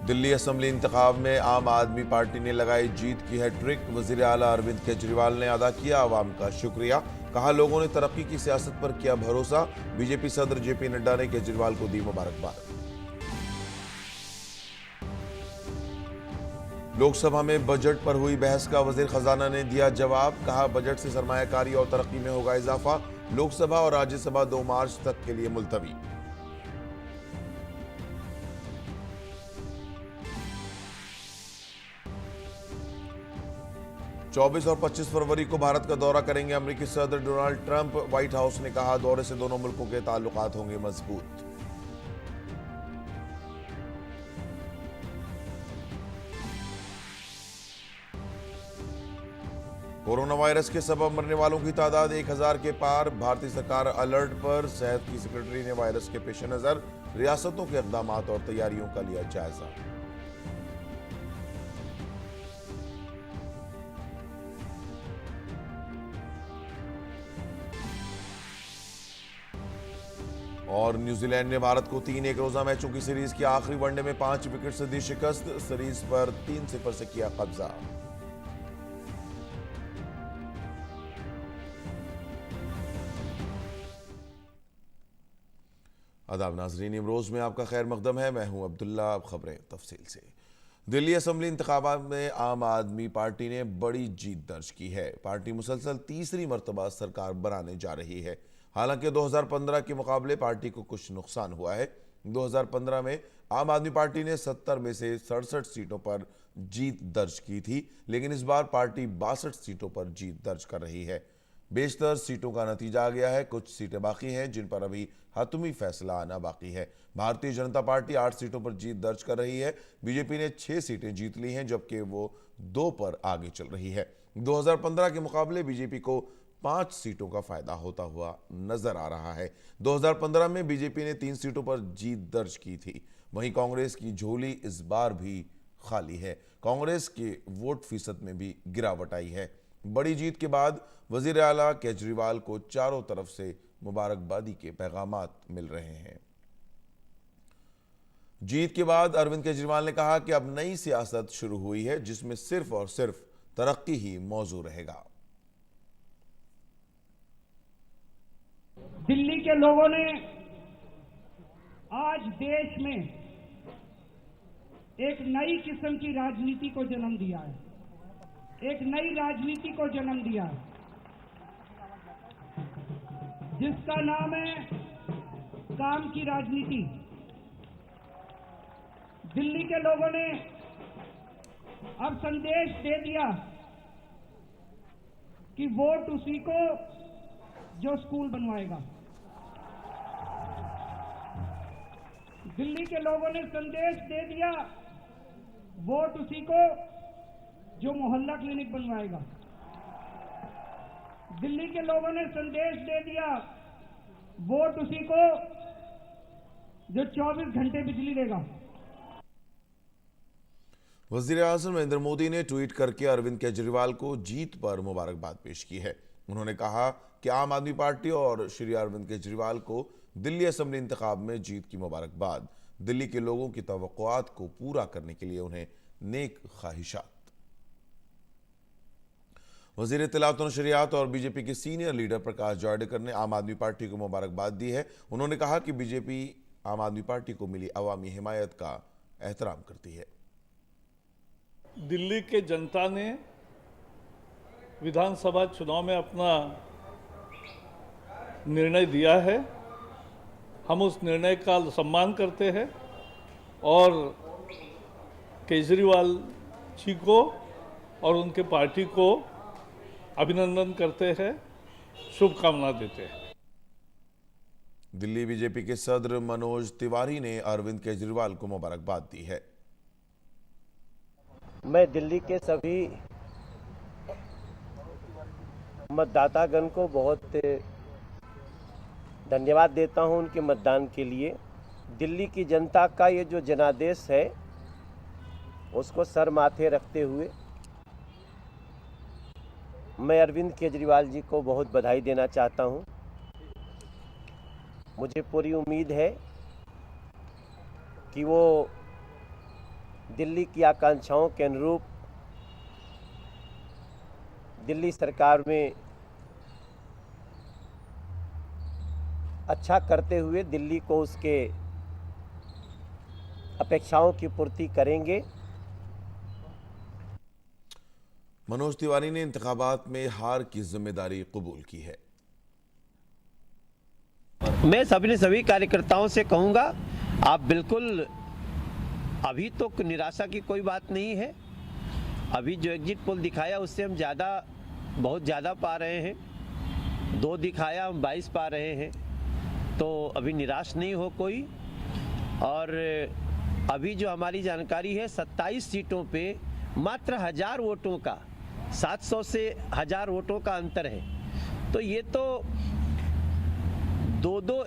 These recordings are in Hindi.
दिल्ली असेंबली इंतखाब में आम आदमी पार्टी ने लगाई जीत की हैट्रिक। वजीर आला अरविंद केजरीवाल ने अदा किया आवाम का शुक्रिया। कहा, लोगों ने तरक्की की सियासत पर किया भरोसा। बीजेपी सदर जेपी नड्डा ने केजरीवाल को दी मुबारकबाद। लोकसभा में बजट पर हुई बहस का वजीर खजाना ने दिया जवाब। कहा, बजट से सरमायाकारी और तरक्की में होगा इजाफा। लोकसभा और राज्यसभा 2 मार्च तक के लिए मुलतवी। 24 और 25 फरवरी को भारत का दौरा करेंगे अमेरिकी सदर डोनाल्ड ट्रंप। व्हाइट हाउस ने कहा, दौरे से दोनों मुल्कों के ताल्लुकात होंगे मजबूत। कोरोना वायरस के सबब मरने वालों की तादाद 1000 के पार। भारतीय सरकार अलर्ट पर। सेहत की सेक्रेटरी ने वायरस के पेश नजर रियासतों के इकदाम और तैयारियों का लिया जायजा। और न्यूजीलैंड ने भारत को 3 एक रोजा मैचों की सीरीज की आखिरी वनडे में 5 विकेट से दी शिकस्त। सीरीज पर 3-0 से किया कब्जा। आदाब नाजरीन, इमरोज में आपका खैर मकदम है। मैं हूं अब्दुल्ला। अब खबरें तफसील से। दिल्ली असेंबली इंतखाबात में आम आदमी पार्टी ने बड़ी जीत दर्ज की है। पार्टी मुसलसल तीसरी मरतबा सरकार बनाने जा रही है। हालांकि 2015 के मुकाबले पार्टी को कुछ नुकसान हुआ है। 2015 में आम आदमी पार्टी ने 70 में से 67 सीटों पर जीत दर्ज की थी, लेकिन इस बार पार्टी 62 सीटों पर जीत दर्ज कर रही है। बेशतर सीटों का नतीजा आ गया है। कुछ सीटें बाकी हैं जिन पर अभी हतमी फैसला आना बाकी है। भारतीय जनता पार्टी 8 सीटों पर जीत दर्ज कर रही है। बीजेपी ने 6 सीटें जीत ली हैं, जबकि वो 2 पर आगे चल रही है। 2015 के मुकाबले बीजेपी को 5 सीटों का फायदा होता हुआ नजर आ रहा है। 2015 में बीजेपी ने 3 सीटों पर जीत दर्ज की थी। वहीं कांग्रेस की झोली इस बार भी खाली है। कांग्रेस के वोट फीसद में भी गिरावट आई है। बड़ी जीत के बाद वजीर आला केजरीवाल को चारों तरफ से मुबारकबादी के पैगामात मिल रहे हैं। जीत के बाद अरविंद केजरीवाल ने कहा कि अब नई सियासत शुरू हुई है, जिसमें सिर्फ और सिर्फ तरक्की ही मौजू रहेगा। दिल्ली के लोगों ने आज देश में एक नई किस्म की राजनीति को जन्म दिया है, एक नई राजनीति को जन्म दिया है, जिसका नाम है काम की राजनीति। दिल्ली के लोगों ने अब संदेश दे दिया कि वोट उसी को जो स्कूल बनवाएगा। दिल्ली के लोगों ने संदेश दे दिया, वोट उसी को जो मोहल्ला क्लिनिक बनवाएगा। दिल्ली के लोगों ने संदेश दे दिया, वोट उसी को जो 24 घंटे बिजली देगा। वजीर आज़म नरेंद्र मोदी ने ट्वीट करके अरविंद केजरीवाल को जीत पर मुबारकबाद पेश की है। उन्होंने कहा कि आम आदमी पार्टी और श्री अरविंद केजरीवाल को दिल्ली असेंबली इंतखाब में जीत की मुबारकबाद। दिल्ली के लोगों की तवक्कुआत को पूरा करने के लिए उन्हें नेक ख्वाहिशात। वजीर इत्तलात और नशरियात और बीजेपी के सीनियर लीडर प्रकाश जावड़ेकर ने आम आदमी पार्टी को मुबारकबाद दी है। उन्होंने कहा कि बीजेपी आम आदमी पार्टी को मिली अवामी हिमायत का एहतराम करती है। दिल्ली के जनता ने विधानसभा चुनाव में अपना निर्णय दिया है। हम उस निर्णय का सम्मान करते हैं और केजरीवाल जी को और उनके पार्टी को अभिनंदन करते हैं, शुभकामना देते हैं। दिल्ली बीजेपी के सदर मनोज तिवारी ने अरविंद केजरीवाल को मुबारकबाद दी है। मैं दिल्ली के सभी मतदातागण को बहुत धन्यवाद देता हूं उनके मतदान के लिए। दिल्ली की जनता का ये जो जनादेश है, उसको सर माथे रखते हुए मैं अरविंद केजरीवाल जी को बहुत बधाई देना चाहता हूं। मुझे पूरी उम्मीद है कि वो दिल्ली की आकांक्षाओं के अनुरूप दिल्ली सरकार में अच्छा करते हुए दिल्ली को उसके अपेक्षाओं की पूर्ति करेंगे। मनोज तिवारी ने इंतखाबात में हार की जिम्मेदारी कबूल की है। मैं सभी कार्यकर्ताओं से कहूँगा, आप बिल्कुल, अभी तो निराशा की कोई बात नहीं है। अभी जो एग्जिट पोल दिखाया उससे हम बहुत ज़्यादा पा रहे हैं। 2 दिखाया, हम 22 पा रहे हैं। तो अभी निराश नहीं हो कोई। और अभी जो हमारी जानकारी है 27 सीटों पे मात्र 1000 वोटों का, 700 से 1000 वोटों का अंतर है। तो ये तो 2-2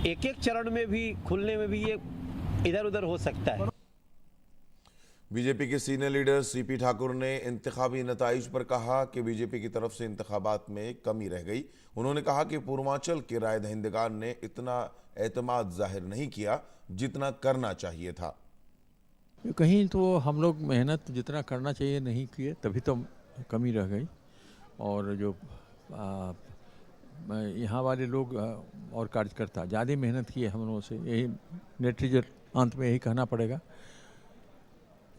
एक चरण में भी खुलने में भी ये इधर उधर हो सकता है। बीजेपी के सीनियर लीडर सीपी ठाकुर ने इंतखाबी नताइज पर कहा कि बीजेपी की तरफ से इंतखाबात में कमी रह गई। उन्होंने कहा कि पूर्वांचल के राय दहिंदगान ने इतना एतमाद जाहिर नहीं किया जितना करना चाहिए था। कहीं तो हम लोग मेहनत जितना करना चाहिए नहीं किए, तभी तो कमी रह गई। और जो यहाँ वाले लोग और कार्यकर्ता ज़्यादा मेहनत किए हम लोगों से, यही नेट रिजल्ट अंत में यही कहना पड़ेगा।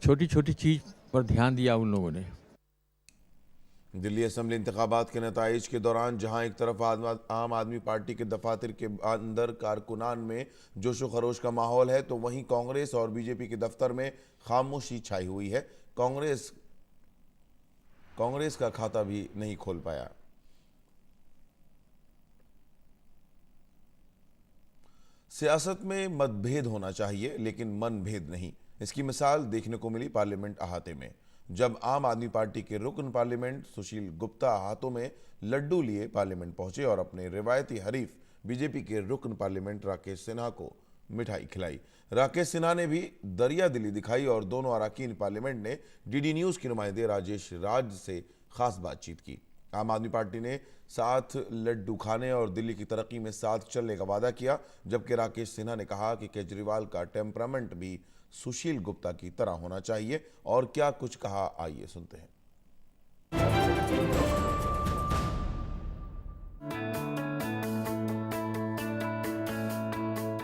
छोटी छोटी चीज़ पर ध्यान दिया उन लोगों ने। दिल्ली असेंबली इंतखाबात के नताइज के दौरान जहां एक तरफ आम आदमी पार्टी के दफातर के अंदर कारकुनान में जोशो खरोश का माहौल है, तो वहीं कांग्रेस और बीजेपी के दफ्तर में खामोशी छाई हुई है। कांग्रेस का खाता भी नहीं खोल पाया। सियासत में मतभेद होना चाहिए लेकिन मनभेद नहीं। इसकी मिसाल देखने को मिली पार्लियामेंट अहाते में, जब आम आदमी पार्टी के रुकन पार्लियामेंट सुशील गुप्ता हाथों में लड्डू लिए पार्लियामेंट पहुंचे और अपने रिवायती हरीफ बीजेपी के रुकन पार्लियामेंट राकेश सिन्हा को मिठाई खिलाई। राकेश सिन्हा ने भी दरिया दिली दिखाई और दोनों अरकान पार्लियामेंट ने डीडी न्यूज के नुमाइंदे राजेश राज से खास बातचीत की। आम आदमी पार्टी ने साथ लड्डू खाने और दिल्ली की तरक्की में साथ चलने का वादा किया, जबकि राकेश सिन्हा ने कहा कि केजरीवाल का टेम्परामेंट भी सुशील गुप्ता की तरह होना चाहिए। और क्या कुछ कहा, आइए सुनते हैं।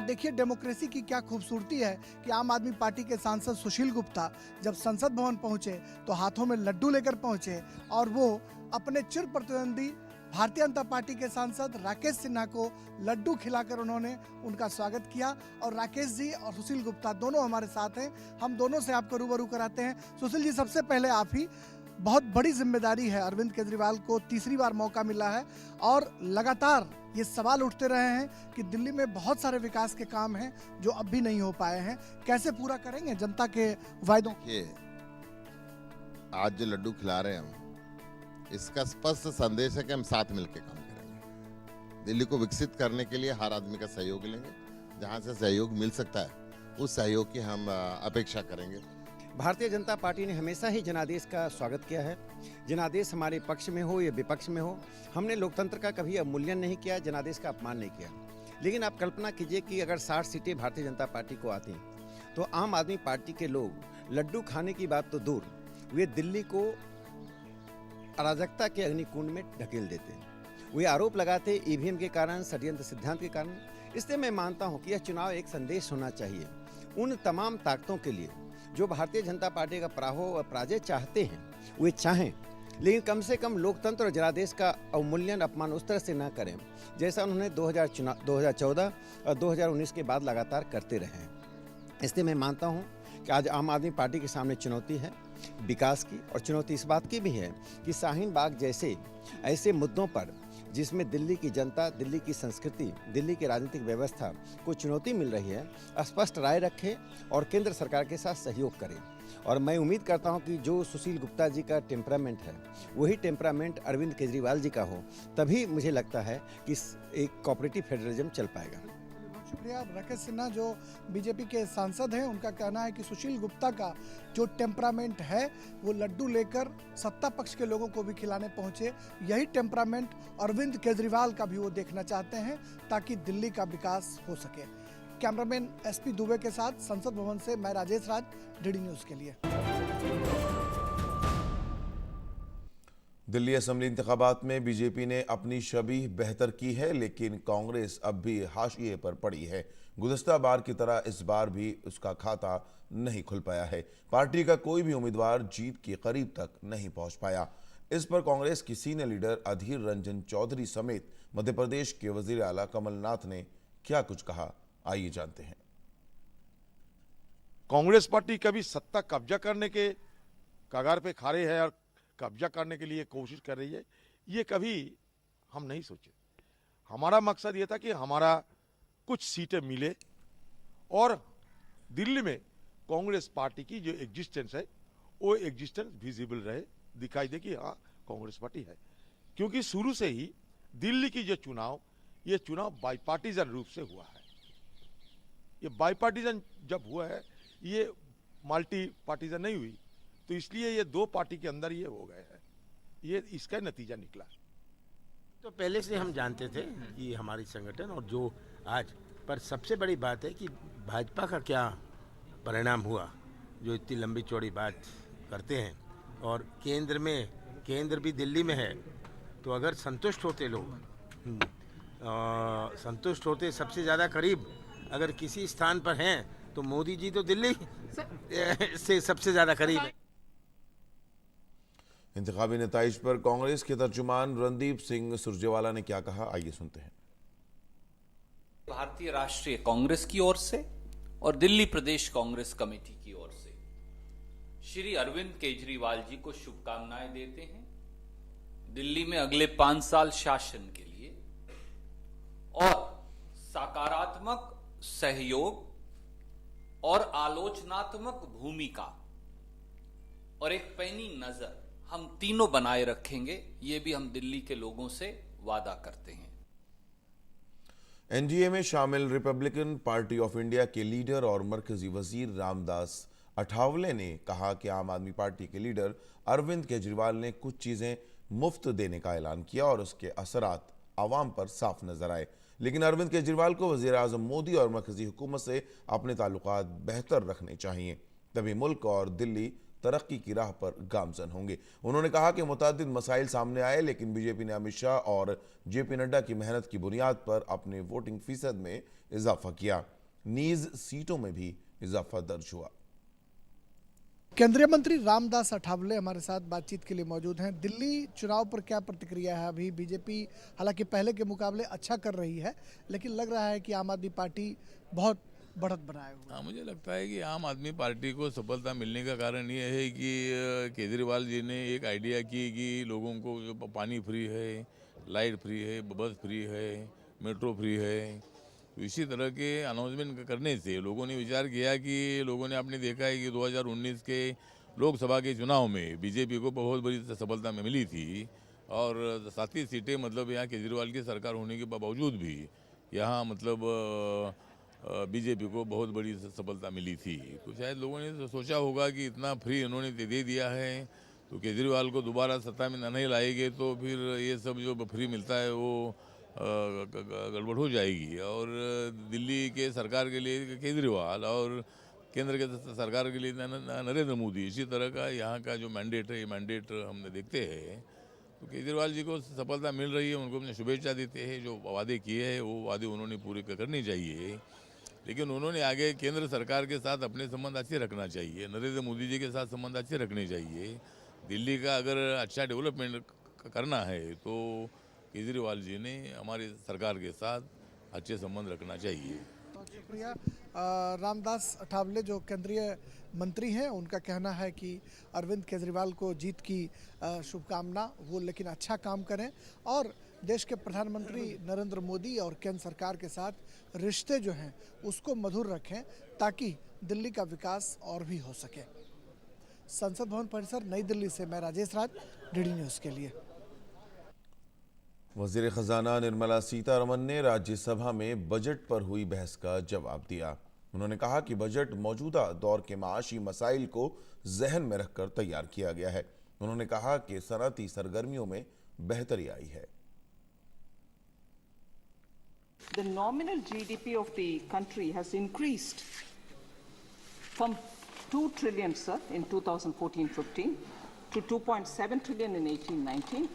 देखिए डेमोक्रेसी की क्या खूबसूरती है कि आम आदमी पार्टी के सांसद सुशील गुप्ता जब संसद भवन पहुंचे तो हाथों में लड्डू लेकर पहुंचे और वो अपने चिर प्रतिद्वंदी भारतीय जनता पार्टी के सांसद राकेश सिन्हा को लड्डू खिलाकर उन्होंने उनका स्वागत किया। और राकेश जी और सुशील गुप्ता दोनों हमारे साथ हैं, हम दोनों से आपको रूबरू कराते हैं। सुशील जी, सबसे पहले आप ही, बहुत बड़ी जिम्मेदारी है, अरविंद केजरीवाल को तीसरी बार मौका मिला है और लगातार ये सवाल उठते रहे हैं कि दिल्ली में बहुत सारे विकास के काम हैं जो अब भी नहीं हो पाए हैं, कैसे पूरा करेंगे जनता के वायदों? आज जो लड्डू खिला रहे हैं हम, इसका स्पष्ट संदेश है कि हम साथ मिलकर काम करेंगे। दिल्ली को विकसित करने के लिए हर आदमी का सहयोग लेंगे, जहां से सहयोग मिल सकता है उस सहयोग की हम अपेक्षा करेंगे। भारतीय जनता पार्टी ने हमेशा ही जनादेश का स्वागत किया है। जनादेश हमारे पक्ष में हो या विपक्ष में हो, हमने लोकतंत्र का कभी अवमूल्यन नहीं किया, जनादेश का अपमान नहीं किया। लेकिन आप कल्पना कीजिए कि अगर 60 सीटें भारतीय जनता पार्टी को आती तो आम आदमी पार्टी के लोग लड्डू खाने की बात तो दूर, वे दिल्ली को अराजकता के अग्निकुंड में ढकेल देते। वे आरोप लगाते ईवीएम के कारण, षड्यंत्र सिद्धांत के कारण। इसलिए मैं मानता हूं कि यह चुनाव एक संदेश होना चाहिए उन तमाम ताकतों के लिए जो भारतीय जनता पार्टी का पराजय चाहते हैं। वे चाहें, लेकिन कम से कम लोकतंत्र और जनादेश का अवमूल्यन, अपमान उस तरह से न करें जैसा उन्होंने 2014 और 2019 के बाद लगातार करते रहे हैं। इसलिए मैं मानता हूं कि आज आम आदमी पार्टी के सामने चुनौती है विकास की, और चुनौती इस बात की भी है कि शाहीन बाग जैसे ऐसे मुद्दों पर जिसमें दिल्ली की जनता, दिल्ली की संस्कृति, दिल्ली की राजनीतिक व्यवस्था को चुनौती मिल रही है, स्पष्ट राय रखें और केंद्र सरकार के साथ सहयोग करें। और मैं उम्मीद करता हूं कि जो सुशील गुप्ता जी का टेम्परामेंट है वही टेम्परामेंट अरविंद केजरीवाल जी का हो, तभी मुझे लगता है कि एक कोऑपरेटिव फेडरलिज्म चल पाएगा। शुक्रिया। राकेश सिन्हा जो बीजेपी के सांसद हैं, उनका कहना है कि सुशील गुप्ता का जो टेम्परामेंट है वो लड्डू लेकर सत्ता पक्ष के लोगों को भी खिलाने पहुंचे। यही टेम्परामेंट अरविंद केजरीवाल का भी वो देखना चाहते हैं ताकि दिल्ली का विकास हो सके। कैमरामैन एसपी दुबे के साथ संसद भवन से मैं राजेश राज, डीडी न्यूज के लिए। दिल्ली असेंबली इंतखाबात में बीजेपी ने अपनी छवि बेहतर की है, लेकिन कांग्रेस अब भी हाशिए पर पड़ी है। गुज़श्ता बार की तरह इस बार भी उसका खाता नहीं खुल पाया है। पार्टी का कोई भी उम्मीदवार जीत के करीब तक नहीं पहुंच पाया। इस पर कांग्रेस की सीनियर लीडर अधीर रंजन चौधरी समेत मध्य प्रदेश के वजीर आला कमलनाथ ने क्या कुछ कहा, आइए जानते हैं। कांग्रेस पार्टी कभी सत्ता कब्जा करने के कगार पे खड़े है और कब्जा करने के लिए कोशिश कर रही है, ये कभी हम नहीं सोचे। हमारा मकसद ये था कि हमारा कुछ सीटें मिले और दिल्ली में कांग्रेस पार्टी की जो एग्जिस्टेंस है वो एग्जिस्टेंस विजिबल रहे, दिखाई दे कि हाँ कांग्रेस पार्टी है। क्योंकि शुरू से ही दिल्ली की जो चुनाव, ये चुनाव बाईपार्टीजन रूप से हुआ है। ये बाईपार्टीजन जब हुआ है, ये मल्टी पार्टीजन नहीं हुई, तो इसलिए ये दो पार्टी के अंदर ये हो गए हैं, ये इसका नतीजा निकला। तो पहले से हम जानते थे कि हमारी संगठन और जो आज, पर सबसे बड़ी बात है कि भाजपा का क्या परिणाम हुआ, जो इतनी लंबी चौड़ी बात करते हैं। और केंद्र भी दिल्ली में है, तो अगर संतुष्ट होते लोग, संतुष्ट होते, सबसे ज़्यादा करीब अगर किसी स्थान पर हैं तो मोदी जी तो दिल्ली से सबसे ज़्यादा करीब है। इंतखाबी नताइज पर कांग्रेस के तर्जुमान रणदीप सिंह सुरजेवाला ने क्या कहा, आइए सुनते हैं। भारतीय राष्ट्रीय कांग्रेस की ओर से और दिल्ली प्रदेश कांग्रेस कमेटी की ओर से श्री अरविंद केजरीवाल जी को शुभकामनाएं देते हैं। दिल्ली में अगले 5 साल शासन के लिए और सकारात्मक सहयोग और आलोचनात्मक भूमिका और एक पैनी नजर हम तीनों बनाए रखेंगे, ये भी हम दिल्ली के लोगों से वादा करते हैं। एनडीए में शामिल रिपब्लिकन पार्टी ऑफ इंडिया के लीडर और मरकजी वजीर रामदास अठावले ने कहा कि आम आदमी पार्टी के लीडर अरविंद केजरीवाल ने कुछ चीजें मुफ्त देने का ऐलान किया और उसके असरात आवाम पर साफ नजर आए। लेकिन अरविंद केजरीवाल को वजीर आजम मोदी और मरकजी हुकूमत से अपने ताल्लुकात बेहतर रखने चाहिए, तभी मुल्क और दिल्ली तरक्की की राह पर गामजन होंगे। उन्होंने कहा कि मुतादिद मसाइल सामने आए, लेकिन बीजेपी ने अमित शाह और जेपी नड्डा की मेहनत की बुनियाद पर अपने वोटिंग फीसद में इजाफा किया। नीज सीटों में भी इजाफा दर्ज हुआ। केंद्रीय मंत्री रामदास अठावले हमारे साथ बातचीत के लिए मौजूद हैं। दिल्ली चुनाव पर क्या प्रतिक्रिया है? अभी बीजेपी हालांकि पहले के मुकाबले अच्छा कर रही है, लेकिन लग रहा है कि आम आदमी पार्टी बहुत बढ़त बनाए हुए। हाँ, मुझे लगता है कि आम आदमी पार्टी को सफलता मिलने का कारण ये है कि केजरीवाल जी ने एक आइडिया की कि लोगों को जो पानी फ्री है, लाइट फ्री है, बस फ्री है, मेट्रो फ्री है, तो इसी तरह के अनाउंसमेंट करने से लोगों ने विचार किया कि लोगों ने आपने देखा है कि 2019 के लोकसभा के चुनाव में बीजेपी को बहुत बड़ी सफलता में मिली थी और 7 सीटें मतलब यहाँ केजरीवाल की सरकार होने के बावजूद भी यहाँ मतलब बीजेपी को बहुत बड़ी सफलता मिली थी। तो शायद लोगों ने सोचा होगा कि इतना फ्री इन्होंने दे दिया है तो केजरीवाल को दोबारा सत्ता में नहीं लाएंगे तो फिर ये सब जो फ्री मिलता है वो गड़बड़ हो जाएगी। और दिल्ली के सरकार के लिए केजरीवाल और केंद्र के सरकार के लिए नरेंद्र मोदी, इसी तरह का यहाँ का जो मैंडेट है, ये मैंडेट हमने देखते हैं। तो केजरीवाल जी को सफलता मिल रही है, उनको हमने शुभेच्छा देते हैं। जो वादे किए हैं वो वादे उन्होंने पूरे करने चाहिए, लेकिन उन्होंने आगे केंद्र सरकार के साथ अपने संबंध अच्छे रखना चाहिए, नरेंद्र मोदी जी के साथ संबंध अच्छे रखने चाहिए। दिल्ली का अगर अच्छा डेवलपमेंट करना है तो केजरीवाल जी ने हमारी सरकार के साथ अच्छे संबंध रखना चाहिए। बहुत शुक्रिया। रामदास अठावले जो केंद्रीय मंत्री हैं, उनका कहना है कि अरविंद केजरीवाल को जीत की शुभकामना, वो लेकिन अच्छा काम करें और देश के प्रधानमंत्री नरेंद्र मोदी और केंद्र सरकार के साथ रिश्ते जो हैं उसको मधुर रखें ताकि दिल्ली का विकास और भी हो सके। संसद भवन परिसर, नई दिल्ली से मैं राजेश राज, डीडी न्यूज़ के लिए। वज़ीर ख़ज़ाना निर्मला सीतारमण ने राज्यसभा में बजट पर हुई बहस का जवाब दिया। उन्होंने कहा कि बजट मौजूदा दौर के माशी मसाइल को जहन में रखकर तैयार किया गया है। उन्होंने कहा कि सनअती सरगर्मियों में बेहतरी आई है। the nominal GDP of the country has increased from 2 trillion, sir, in 2014-15 to 2.7 trillion in 18-19,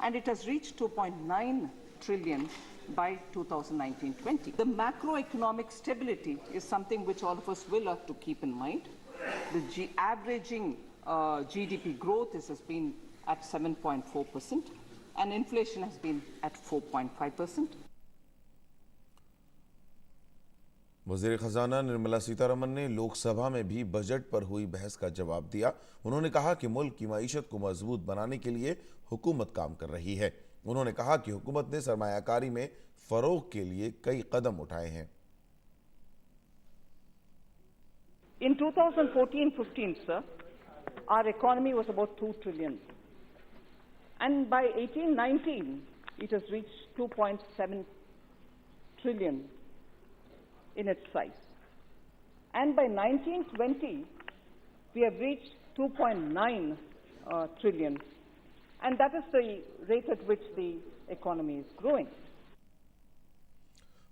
and it has reached 2.9 trillion by 2019-20. The macroeconomic stability is something which all of us will have to keep in mind. The averaging GDP growth has been at 7.4%, and inflation has been at 4.5%. वज़ीर ख़ज़ाना निर्मला सीतारमन ने लोकसभा में भी बजट पर हुई बहस का जवाब दिया। उन्होंने कहा कि मुल्क की मईशत को मजबूत बनाने के लिए हुकूमत काम कर रही है। उन्होंने कहा कि हुकूमत ने सरमायाकारी में फरोग के लिए कई कदम उठाए हैं। In 2014-15, sir, our economy was about 2 trillion. And by 18-19, it has reached 2.7 trillion in its size. And by 19-20, we have reached 2.9 trillion. And that is the rate at which the economy is growing.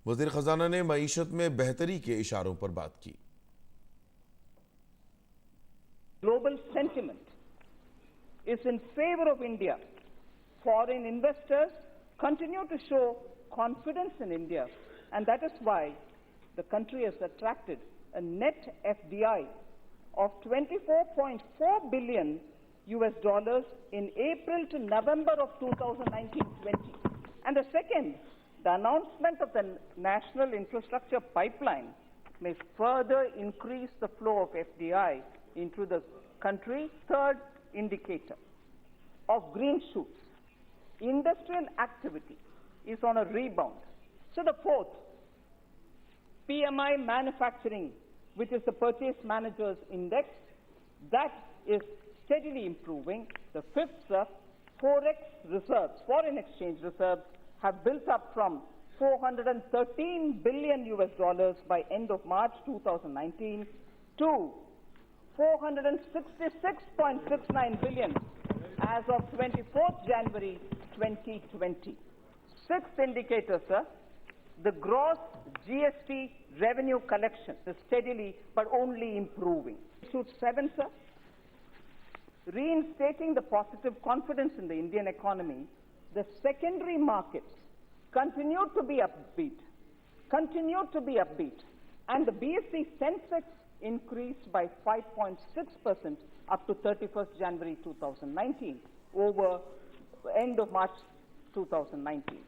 वज़ीर ख़ज़ाना ने मईशत में बेहतरी के इशारों पर बात की। Global sentiment is in favor of India. Foreign investors continue to show confidence in India, and that is why the country has attracted a net FDI of $24.4 billion in April to November of 2019-20. And the second, the announcement of the National Infrastructure Pipeline may further increase the flow of FDI into the country. Third indicator of green shoots, industrial activity is on a rebound. So the fourth, PMI manufacturing, which is the Purchase Managers Index, that is steadily improving. The fifth, sir, forex reserves, foreign exchange reserves, have built up from $413 billion by end of March 2019 to $466.69 billion as of 24th January 2020. Sixth indicator, sir, the gross GST revenue collection is steadily but only improving. Shoot 7, sir, reinstating the positive confidence in the Indian economy, the secondary markets continue to be upbeat, and the BSE Sensex increased by 5.6% up to 31st January 2019 over end of March 2019.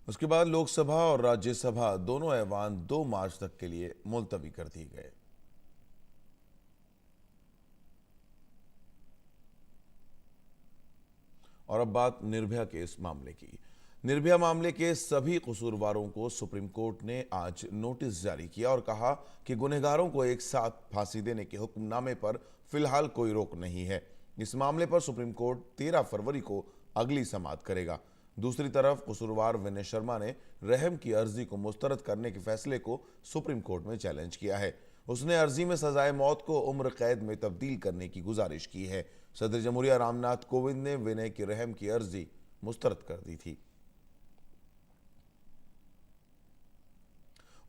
उसके बाद लोकसभा और राज्यसभा दोनों ऐवान 2 मार्च तक के लिए मुलतवी कर दिए गए। और अब बात निर्भया केस मामले की। निर्भया मामले के सभी कसूरवारों को सुप्रीम कोर्ट ने आज नोटिस जारी किया और कहा कि गुनहगारों को एक साथ फांसी देने के हुक्मनामे पर फिलहाल कोई रोक नहीं है। इस मामले पर सुप्रीम कोर्ट 13 फरवरी को अगली समाअत करेगा। दूसरी तरफ कसूरवार विनय शर्मा ने रहम की अर्जी को मुस्तरद करने के फैसले को सुप्रीम कोर्ट में चैलेंज किया है। उसने अर्जी में सजाए मौत को उम्र कैद में तब्दील करने की गुजारिश की है। सदर जमहूरिया रामनाथ कोविंद ने विनय की रहम की अर्जी मुस्तरद कर दी थी।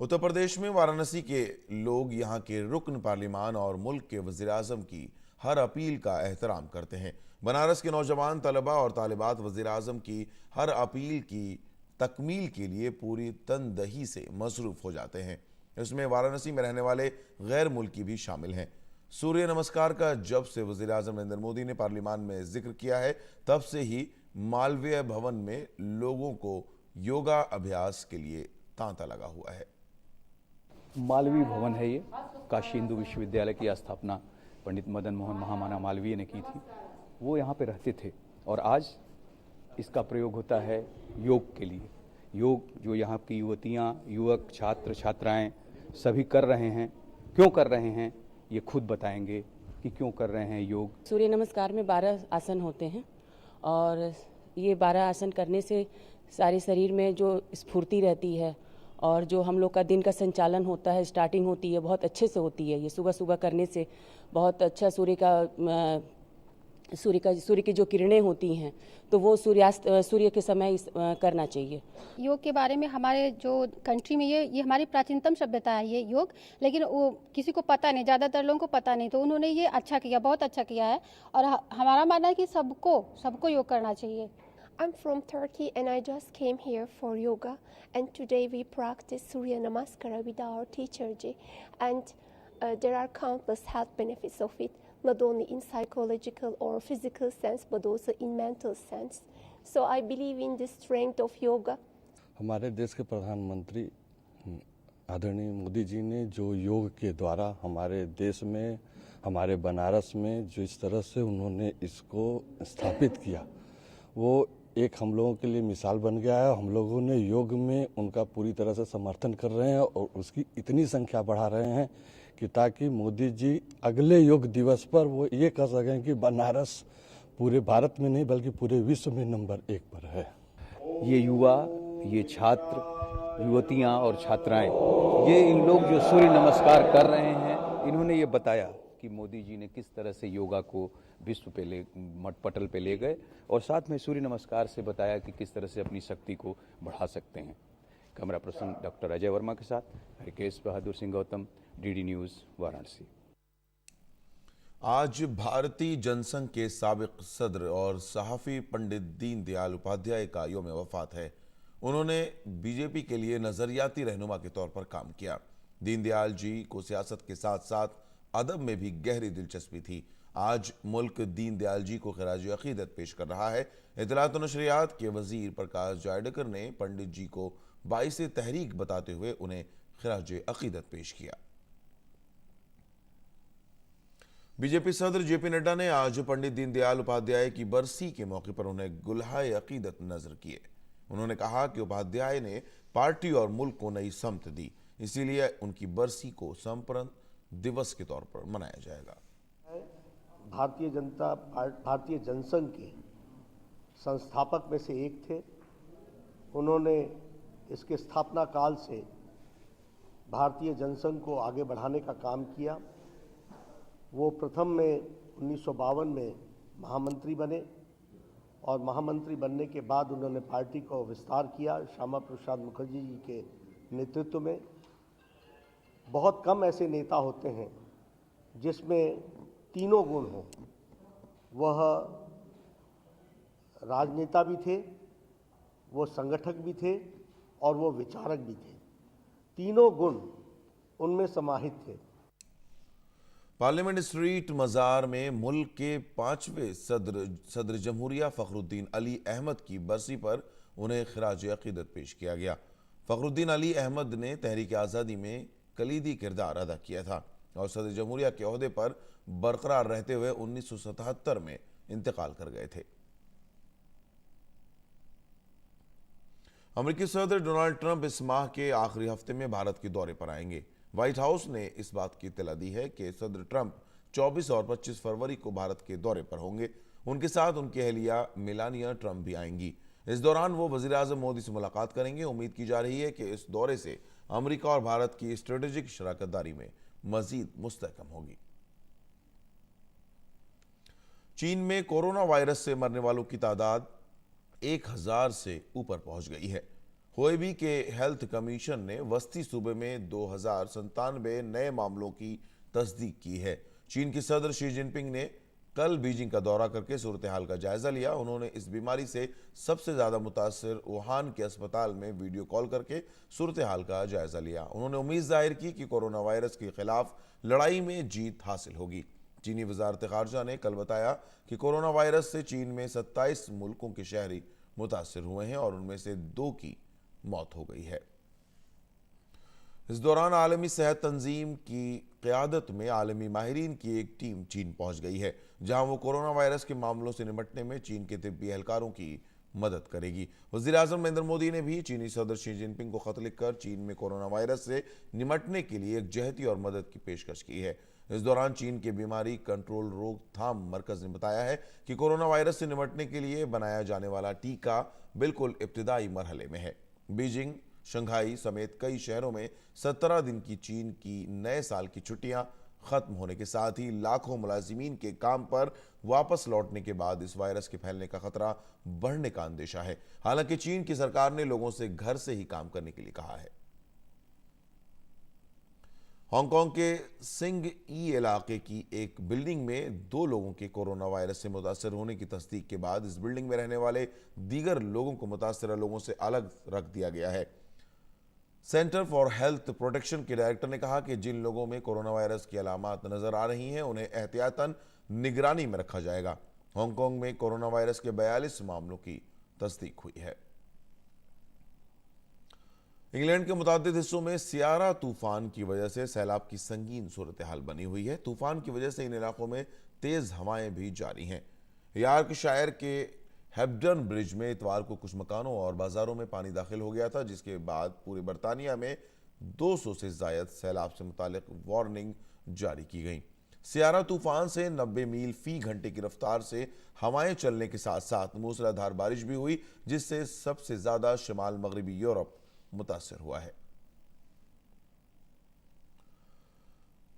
उत्तर प्रदेश में वाराणसी के लोग यहां के रुकन पार्लिमान और मुल्क के वज़ीर-ए-आज़म की हर अपील का एहतराम करते हैं। बनारस के नौजवान तलबा और तालिबात वज़ीर-ए-आज़म की हर अपील की तकमील के लिए पूरी तनदही से मसरूफ हो जाते हैं। इसमें वाराणसी में रहने वाले गैर मुल्की भी शामिल हैं। सूर्य नमस्कार का जब से वज़ीर-ए-आज़म नरेंद्र मोदी ने पार्लियामान में जिक्र किया है, तब से ही मालवीय भवन में लोगों को योगा अभ्यास के लिए तांता लगा हुआ है। मालवीय भवन है ये, काशी हिंदू विश्वविद्यालय की स्थापना पंडित मदन मोहन महामाना मालवीय ने की थी। वो यहाँ पे रहते थे और आज इसका प्रयोग होता है योग के लिए। योग जो यहाँ की युवतियाँ, युवक, छात्र छात्राएँ सभी कर रहे हैं। क्यों कर रहे हैं ये खुद बताएंगे कि क्यों कर रहे हैं योग। सूर्य नमस्कार में 12 आसन होते हैं और ये 12 आसन करने से सारे शरीर में जो स्फूर्ति रहती है और जो हम लोग का दिन का संचालन होता है, स्टार्टिंग होती है, बहुत अच्छे से होती है। ये सुबह सुबह करने से बहुत अच्छा सूर्य का सूर्य की जो किरणें होती हैं तो वो सूर्य के समय करना चाहिए। योग के बारे में हमारे जो कंट्री में ये हमारी प्राचीनतम सभ्यता है ये योग, लेकिन वो किसी को पता नहीं, ज़्यादातर लोगों को पता नहीं, तो उन्होंने ये अच्छा किया, बहुत अच्छा किया है और हमारा मानना है कि सबको योग करना चाहिए। I'm from Turkey and I just came here for yoga, and today we practice Surya Namaskara with our teacher Ji, and there are countless health benefits of it, not only in psychological or physical sense but also in mental sense. So I believe in the strength of yoga. हमारे देश के प्रधानमंत्री आदरणीय मोदी जी ने जो योग के द्वारा हमारे देश में, हमारे बनारस में जिस तरह से उन्होंने इसको स्थापित किया, वो एक हम लोगों के लिए मिसाल बन गया है। हम लोगों ने योग में उनका पूरी तरह से समर्थन कर रहे हैं और उसकी इतनी संख्या बढ़ा रहे हैं कि ताकि मोदी जी अगले योग दिवस पर वो ये कह सकें कि बनारस पूरे भारत में नहीं बल्कि पूरे विश्व में नंबर 1 पर है। ये युवा, ये छात्र, युवतियाँ और छात्राएं, ये इन लोग जो सूर्य नमस्कार कर रहे हैं, इन्होंने ये बताया कि मोदी जी ने किस तरह से योगा को विश्व पे पटल पे ले गए और साथ में सूर्य नमस्कार से बताया कि किस तरह से अपनी शक्ति को बढ़ा सकते हैं। Camera person doctor Ajay Verma के साथ हरकेश बहादुर सिंह गौतम, डीडी न्यूज़, वाराणसी। आज भारतीय जनसंघ के साबिक सदर और सहाफ़ी पंडित दीनदयाल उपाध्याय का यौम वफात है। उन्होंने बीजेपी के लिए नजरियाती रहनुमा के तौर पर काम किया। दीनदयाल जी को सियासत के साथ साथ अदब में भी गहरी दिलचस्पी थी। आज मुल्क दीनदयाल जी को खराज अकीदत पेश कर रहा है। इत्तलात और नशरियात के वजीर प्रकाश जावड़ेकर ने पंडित जी को बाइसे तहरीक बताते हुए उन्हें खराज अकीदत पेश किया। बीजेपी सदर जेपी नड्डा ने आज पंडित दीनदयाल उपाध्याय की बरसी के मौके पर उन्हें गुलहाए अकीदत नजर किए। उन्होंने कहा कि उपाध्याय ने पार्टी और मुल्क को नई समत दी, इसीलिए उनकी बरसी को संपन्न दिवस के तौर पर मनाया जाएगा। भारतीय जनसंघ के संस्थापक में से एक थे। उन्होंने इसके स्थापना काल से भारतीय जनसंघ को आगे बढ़ाने का काम किया। वो प्रथम में 1952 में महामंत्री बने और महामंत्री बनने के बाद उन्होंने पार्टी को विस्तार किया श्यामा प्रसाद मुखर्जी जी के नेतृत्व में। बहुत कम ऐसे नेता होते हैं जिसमें तीनों गुण हों। वह राजनेता भी थे, वो संगठक भी थे और वो विचारक भी थे। तीनों गुण उनमें समाहित थे। पार्लियामेंट स्ट्रीट मज़ार में मुल्क के 5वें सदर जमहूरिया फ़खरुद्दीन अली अहमद की बरसी पर उन्हें खराज अकीदत पेश किया गया। फ़खरुद्दीन अली अहमद ने तहरीक आज़ादी में कलीदी किरदार अदा किया था और सदर जमहूरिया के ओहदे पर बरकरार रहते हुए 1977 में इंतकाल कर गए थे। अमेरिकी सदर डोनाल्ड ट्रंप इस माह के आखिरी हफ्ते में भारत के दौरे पर आएंगे। व्हाइट हाउस ने इस बात की इत्तला दी है कि सदर ट्रंप 24 और 25 फरवरी को भारत के दौरे पर होंगे। उनके साथ उनकी अहलिया मेलानिया ट्रंप भी आएंगी। इस दौरान वो वजीर आज़म मोदी से मुलाकात करेंगे। उम्मीद की जा रही है कि इस दौरे से अमेरिका और भारत की स्ट्रेटेजिक शराकतदारी में मजीद मुस्तहकम होगी। चीन में कोरोना वायरस से मरने वालों की तादाद 1000 से ऊपर पहुंच गई है। हुएबी के हेल्थ कमीशन ने वस्ती सूबे में 2097 नए मामलों की तस्दीक की है। चीन के सदर शी जिनपिंग ने कल बीजिंग का दौरा करके सूरत हाल का जायजा लिया। उन्होंने इस बीमारी से सबसे ज्यादा मुतासर वुहान के अस्पताल में वीडियो कॉल करके सूरत हाल का जायजा लिया। उन्होंने उम्मीद जाहिर की कि कोरोना वायरस के खिलाफ लड़ाई में जीत हासिल होगी। चीनी वजारत खारजा ने कल बताया कि कोरोना वायरस से चीन में 27 मुल्कों के शहरी मुतासर हुए हैं और उनमें से 2 की मौत हो गई है। इस दौरान आलमी सेहत तंजीम की क़यादत में आलमी माहिरीन की एक टीम चीन पहुंच गई है, जहां वो कोरोना वायरस के मामलों से निपटने में चीन के तिब्बी एहलकारों की मदद करेगी। वज़ीर आज़म नरेंद्र मोदी ने भी चीनी सदर शी जिनपिंग को खत लिखकर चीन में कोरोना वायरस से निपटने के लिए एक जहती और मदद की पेशकश की है। इस दौरान चीन के बीमारी कंट्रोल रोकथाम मरकज ने बताया है कि कोरोना वायरस से निपटने के लिए बनाया जाने वाला टीका बिल्कुल इब्तिदाई मरहले में है। बीजिंग, शंघाई समेत कई शहरों में 17 दिन की चीन की नए साल की छुट्टियां खत्म होने के साथ ही लाखों मुलाजिमीन के काम पर वापस लौटने के बाद इस वायरस के फैलने का खतरा बढ़ने का अंदेशा है। हालांकि चीन की सरकार ने लोगों से घर से ही काम करने के लिए कहा है। हांगकांग के सिंग ई इलाके की एक बिल्डिंग में 2 लोगों के कोरोना वायरस से मुतासर होने की तस्दीक के बाद इस बिल्डिंग में रहने वाले दीगर लोगों को मुतासर लोगों से अलग रख दिया गया है। सेंटर फॉर हेल्थ प्रोटेक्शन के डायरेक्टर ने कहा कि जिन लोगों में कोरोना वायरस की अलामात नजर आ रही हैं उन्हें एहतियातन निगरानी में रखा जाएगा। हांगकांग में कोरोना वायरस के 42 मामलों की तस्दीक हुई है। इंग्लैंड के मुतादिद हिस्सों में सियारा तूफान की वजह से सैलाब की संगीन सूरत हाल बनी हुई है। तूफान की वजह से इन इलाकों में तेज हवाएं भी जारी हैं। यॉर्कशायर के हेब्डन ब्रिज में इतवार को कुछ मकानों और बाजारों में पानी दाखिल हो गया था, जिसके बाद पूरे बरतानिया में 200 से ज्यादा सैलाब से मुतालिक वार्निंग जारी की गई। सियारा तूफान से 90 मील फी घंटे की रफ्तार से हवाएं चलने के साथ साथ मूसलाधार बारिश भी हुई, जिससे सबसे ज्यादा शुमाल मगरबी यूरोप मुतासर हुआ है।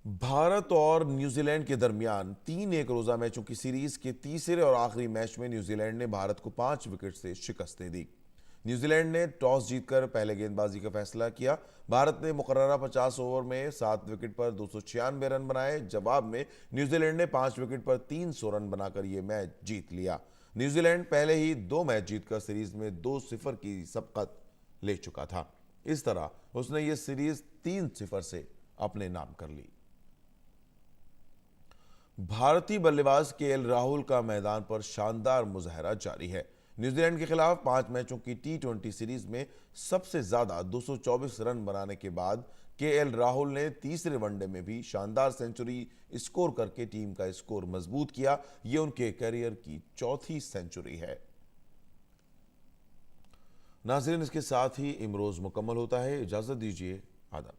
भारत और न्यूजीलैंड के दरमियान 3 एक रोजा मैचों की सीरीज के तीसरे और आखिरी मैच में न्यूजीलैंड ने भारत को 5 विकेट से शिकस्त दी। न्यूजीलैंड ने टॉस जीतकर पहले गेंदबाजी का फैसला किया। भारत ने मुकर्ररा 50 ओवर में 7 विकेट पर 296 रन बनाए। जवाब में न्यूजीलैंड ने 5 विकेट पर 300 रन बनाकर यह मैच जीत लिया। न्यूजीलैंड पहले ही 2 मैच जीतकर सीरीज में 2-0 की सबकत ले चुका था। इस तरह उसने ये सीरीज 3-0 से अपने नाम कर ली। भारतीय बल्लेबाज केएल राहुल का मैदान पर शानदार मुजाहरा जारी है। न्यूजीलैंड के खिलाफ 5 मैचों की T20 सीरीज में सबसे ज्यादा 224 रन बनाने के बाद केएल राहुल ने तीसरे वनडे में भी शानदार सेंचुरी स्कोर करके टीम का स्कोर मजबूत किया। यह उनके करियर की 4थी सेंचुरी है। नाज़रीन, इसके साथ ही इमरोज मुकम्मल होता है। इजाजत दीजिए। आदाब।